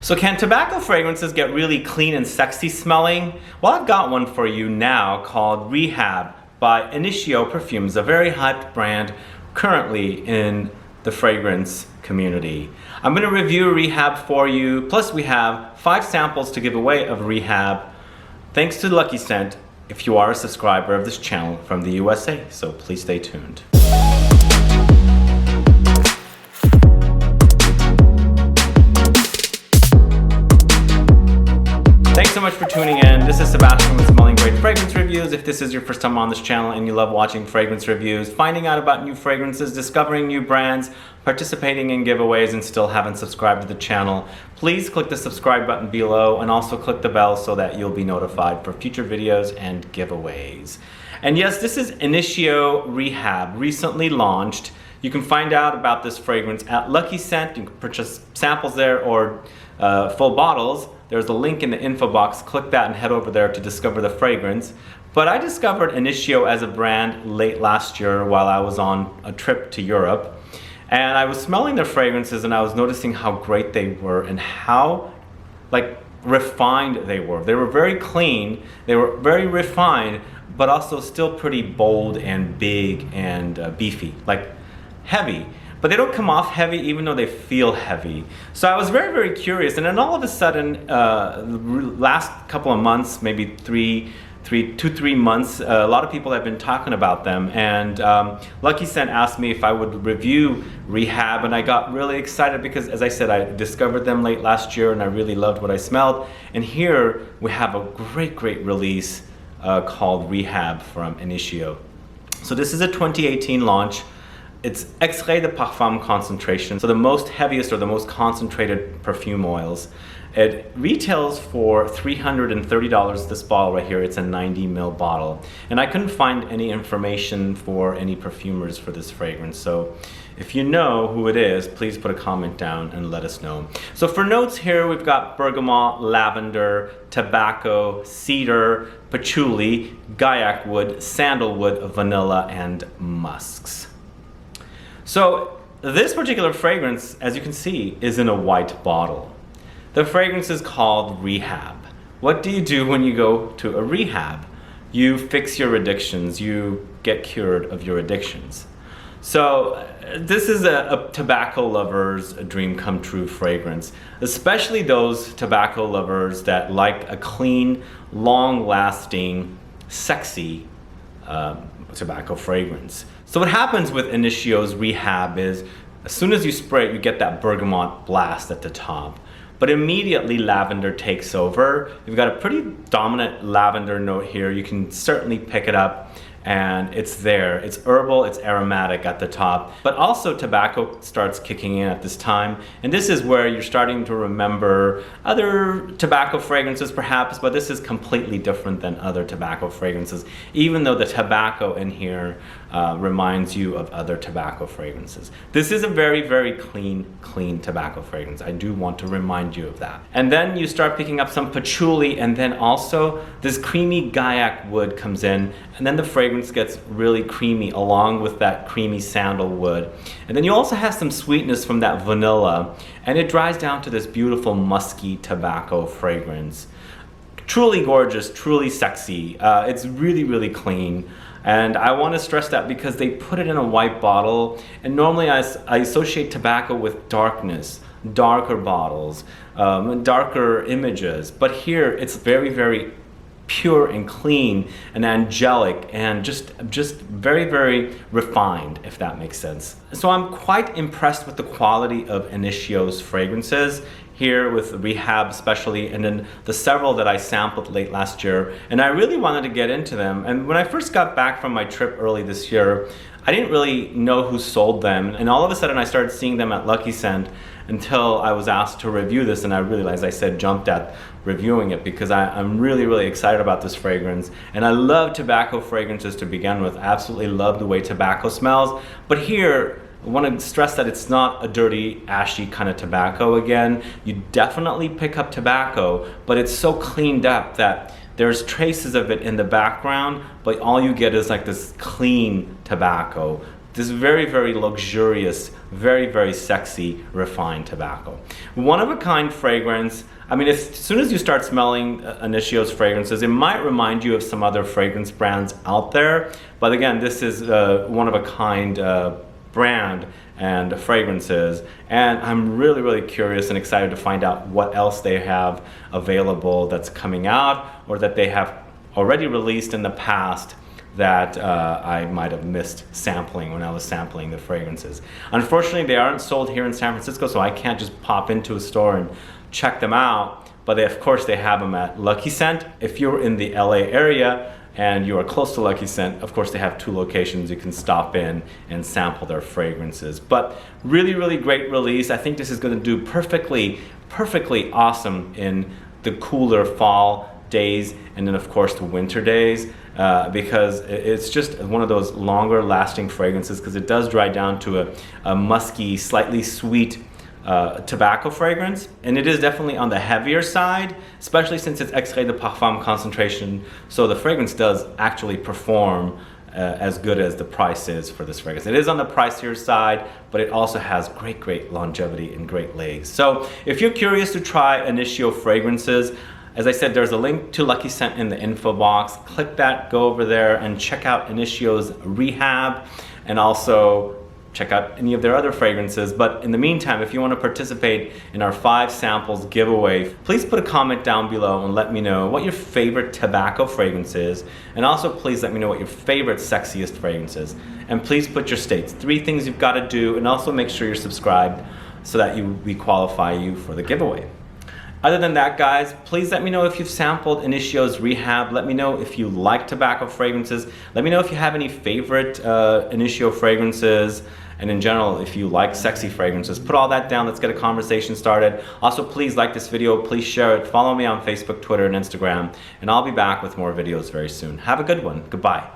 So can tobacco fragrances get really clean and sexy smelling? Well, I've got one for you now called Rehab by Initio Parfums, a very hyped brand currently in the fragrance community. I'm going to review Rehab for you, plus we have 5 samples to give away of Rehab, thanks to Luckyscent, if you are a subscriber of this channel from the USA, so please stay tuned. Thanks so much for tuning in. This is Sebastian with Smelling Great Fragrance Reviews. If this is your first time on this channel and you love watching fragrance reviews, finding out about new fragrances, discovering new brands, participating in giveaways, and still haven't subscribed to the channel, please click the subscribe button below and also click the bell so that you'll be notified for future videos and giveaways. And yes, this is Initio Rehab, recently launched. You can find out about this fragrance at Luckyscent. You can purchase samples there or full bottles. There's a link in the info box. Click that and head over there to discover the fragrance. But I discovered Initio as a brand late last year while I was on a trip to Europe. And I was smelling their fragrances and I was noticing how great they were and how refined they were. They were very clean, they were very refined, but also still pretty bold and big and beefy, like heavy. But they don't come off heavy even though they feel heavy. So I was very, very curious, and then all of a sudden, last couple of months, maybe 2-3 months, a lot of people have been talking about them, and Luckyscent asked me if I would review Rehab, and I got really excited because, as I said, I discovered them late last year and I really loved what I smelled. And here we have a great release called Rehab from Initio. So this is a 2018 launch. It's Extrait de Parfum concentration, so the most heaviest or the most concentrated perfume oils. It retails for $330, this bottle right here. It's a 90 ml bottle. And I couldn't find any information for any perfumers for this fragrance. So if you know who it is, please put a comment down and let us know. So for notes here, we've got bergamot, lavender, tobacco, cedar, patchouli, guaiac wood, sandalwood, vanilla, and musks. So this particular fragrance, as you can see, is in a white bottle. The fragrance is called Rehab. What do you do when you go to a rehab? You fix your addictions, you get cured of your addictions. So this is a tobacco lover's dream come true fragrance, especially those tobacco lovers that like a clean, long-lasting, sexy tobacco fragrance. So what happens with Initio's Rehab is, as soon as you spray it, you get that bergamot blast at the top. But immediately lavender takes over. You've got a pretty dominant lavender note here. You can certainly pick it up, and it's there. It's herbal, it's aromatic at the top. But also tobacco starts kicking in at this time. And this is where you're starting to remember other tobacco fragrances perhaps, but this is completely different than other tobacco fragrances, even though the tobacco in here reminds you of other tobacco fragrances. This is a very clean tobacco fragrance. I do want to remind you of that. And then you start picking up some patchouli, and then also this creamy guaiac wood comes in, and then the fragrance gets really creamy along with that creamy sandalwood. And then you also have some sweetness from that vanilla, and it dries down to this beautiful musky tobacco fragrance. Truly gorgeous, truly sexy. It's really clean. And I want to stress that because they put it in a white bottle, and normally I associate tobacco with darkness, darker bottles, darker images. But here it's very pure and clean and angelic and just very refined, if that makes sense. So I'm quite impressed with the quality of Initio's fragrances here with Rehab especially, and then the several that I sampled late last year, and I really wanted to get into them. And when I first got back from my trip early this year, I didn't really know who sold them, and all of a sudden I started seeing them at Luckyscent until I was asked to review this, and I really, as I said, jumped at reviewing it because I'm really excited about this fragrance. And I love tobacco fragrances to begin with. I absolutely love the way tobacco smells, but here I want to stress that it's not a dirty, ashy kind of tobacco again. You definitely pick up tobacco, but it's so cleaned up that there's traces of it in the background, but all you get is like this clean tobacco. this very, very luxurious, very, very sexy, refined tobacco. One-of-a-kind fragrance. I mean, as soon as you start smelling Initio's fragrances, it might remind you of some other fragrance brands out there. But again, this is one-of-a-kind brand and fragrances. And I'm really, really curious and excited to find out what else they have available that's coming out, or that they have already released in the past that I might have missed sampling when I was sampling the fragrances. Unfortunately, they aren't sold here in San Francisco, so I can't just pop into a store and check them out. But of course, they have them at Luckyscent. If you're in the LA area and you are close to Luckyscent, of course, they have 2 locations you can stop in and sample their fragrances. But really, really great release. I think this is going to do perfectly awesome in the cooler fall days, and then of course the winter days, because it's just one of those longer lasting fragrances, because it does dry down to a musky, slightly sweet tobacco fragrance, and it is definitely on the heavier side, especially since it's Extrait de Parfum concentration, so the fragrance does actually perform as good as the price is for this fragrance. It is on the pricier side, but it also has great longevity and great legs. So if you're curious to try Initio fragrances, as I said, there's a link to Luckyscent in the info box. Click that, go over there and check out Initio's Rehab, and also check out any of their other fragrances. But in the meantime, if you want to participate in our 5 samples giveaway, please put a comment down below and let me know what your favorite tobacco fragrance is. And also please let me know what your favorite sexiest fragrance is. And please put your states, 3 things you've got to do, and also make sure you're subscribed so that we qualify you for the giveaway. Other than that, guys, please let me know if you've sampled Initio's Rehab. Let me know if you like tobacco fragrances. Let me know if you have any favorite Initio fragrances, and in general, if you like sexy fragrances. Put all that down. Let's get a conversation started. Also, please like this video. Please share it. Follow me on Facebook, Twitter, and Instagram. And I'll be back with more videos very soon. Have a good one. Goodbye.